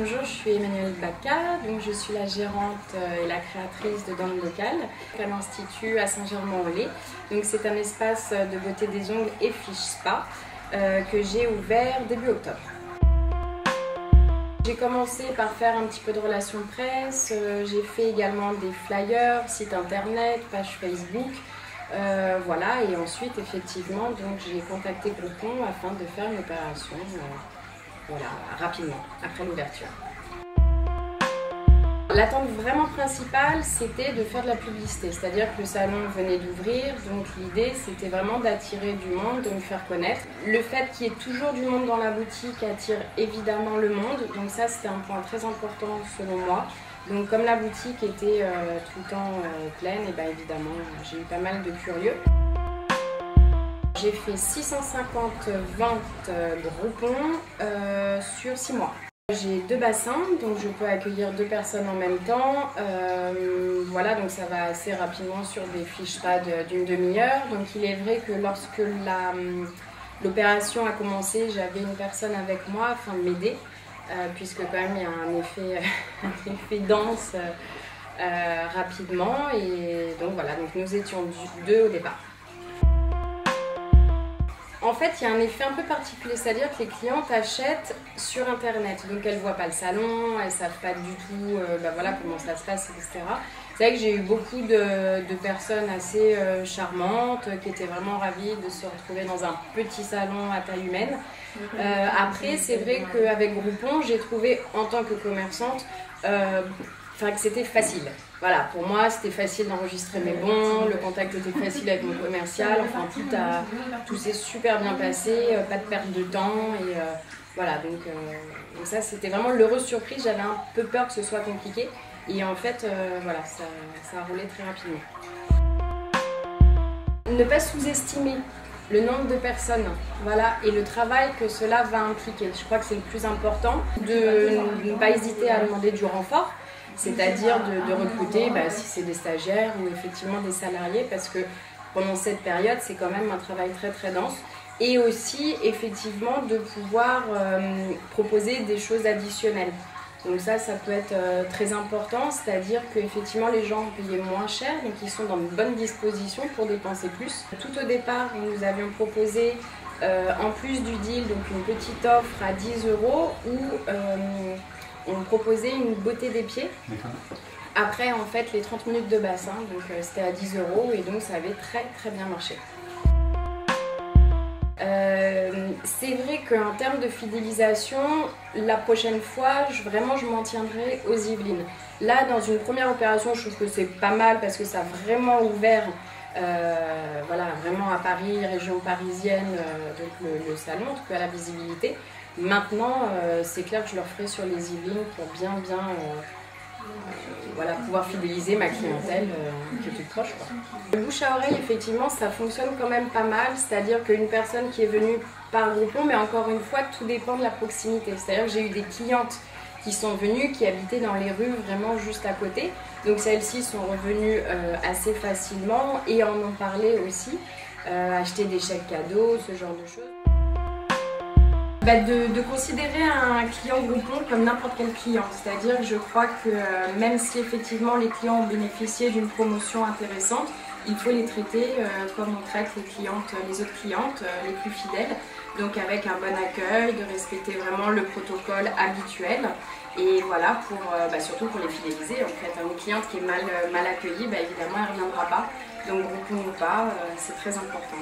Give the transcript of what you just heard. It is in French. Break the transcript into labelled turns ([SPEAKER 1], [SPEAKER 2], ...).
[SPEAKER 1] Bonjour, je suis Emmanuelle Bacca, donc je suis la gérante et la créatrice de Dents Locales à l'Institut à Saint-Germain-en-Laye. Donc c'est un espace de beauté des ongles et fiche spa que j'ai ouvert début octobre. J'ai commencé par faire un petit peu de relations presse, j'ai fait également des flyers, site internet, page Facebook. Voilà, et ensuite effectivement j'ai contacté Groupon afin de faire une opération voilà, rapidement après l'ouverture. L'attente vraiment principale, c'était de faire de la publicité, c'est-à-dire que le salon venait d'ouvrir, donc l'idée c'était vraiment d'attirer du monde, de me faire connaître. Le fait qu'il y ait toujours du monde dans la boutique attire évidemment le monde, donc ça c'était un point très important selon moi. Donc comme la boutique était tout le temps pleine, et bien évidemment j'ai eu pas mal de curieux. J'ai fait 650 ventes Groupon sur 6 mois. J'ai 2 bassins, donc je peux accueillir 2 personnes en même temps. Voilà, donc ça va assez rapidement sur des fiches spa d'une demi-heure. Donc il est vrai que lorsque l'opération a commencé, j'avais une personne avec moi afin de m'aider, puisque quand même il y a un effet dense rapidement. Et donc voilà, donc nous étions 2 au départ. En fait, il y a un effet un peu particulier, c'est-à-dire que les clientes achètent sur internet, donc elles ne voient pas le salon, elles ne savent pas du tout voilà, comment ça se passe, etc. C'est vrai que j'ai eu beaucoup de personnes assez charmantes qui étaient vraiment ravies de se retrouver dans un petit salon à taille humaine. Après, c'est vrai qu'avec Groupon, j'ai trouvé en tant que commerçante que c'était facile. Voilà, pour moi c'était facile d'enregistrer mes bons, le contact était facile avec mon commercial, enfin tout s'est super bien passé, pas de perte de temps et voilà, donc ça c'était vraiment l'heureuse surprise. J'avais un peu peur que ce soit compliqué et en fait voilà, ça a roulé très rapidement. Ne pas sous-estimer le nombre de personnes, voilà, et le travail que cela va impliquer. Je crois que c'est le plus important, de ne pas hésiter à demander du renfort. C'est-à-dire de recruter si c'est des stagiaires ou effectivement des salariés, parce que pendant cette période, c'est quand même un travail très très dense. Et aussi, effectivement, de pouvoir proposer des choses additionnelles. Donc ça peut être très important, c'est-à-dire qu'effectivement, les gens payaient moins cher, donc ils sont dans de bonnes dispositions pour dépenser plus. Tout au départ, nous avions proposé, en plus du deal, donc une petite offre à 10 € où on proposait une beauté des pieds. Après, en fait, les 30 minutes de bassin, donc c'était à 10 € et donc ça avait très très bien marché. C'est vrai qu'en termes de fidélisation, la prochaine fois, je m'en tiendrai aux Yvelines. Là, dans une première opération, je trouve que c'est pas mal parce que ça a vraiment ouvert, voilà, vraiment à Paris, région parisienne, donc le salon, en tout cas la visibilité. Maintenant, c'est clair que je le referai sur les Yvelines pour bien voilà, pouvoir fidéliser ma clientèle qui est toute proche, quoi. Le bouche à oreille, effectivement, ça fonctionne quand même pas mal, c'est-à-dire qu'une personne qui est venue par Groupon, mais encore une fois, tout dépend de la proximité. C'est-à-dire que j'ai eu des clientes qui sont venues, qui habitaient dans les rues vraiment juste à côté. Donc celles-ci sont revenues assez facilement et en ont parlé aussi, acheter des chèques cadeaux, ce genre de choses. De considérer un client Groupon comme n'importe quel client, c'est-à-dire que je crois que même si effectivement les clients ont bénéficié d'une promotion intéressante, il faut les traiter comme on traite les autres clientes, les plus fidèles, donc avec un bon accueil, de respecter vraiment le protocole habituel et voilà, surtout pour les fidéliser. En fait, une cliente qui est mal accueillie, évidemment elle ne reviendra pas, donc Groupon ou pas, c'est très important.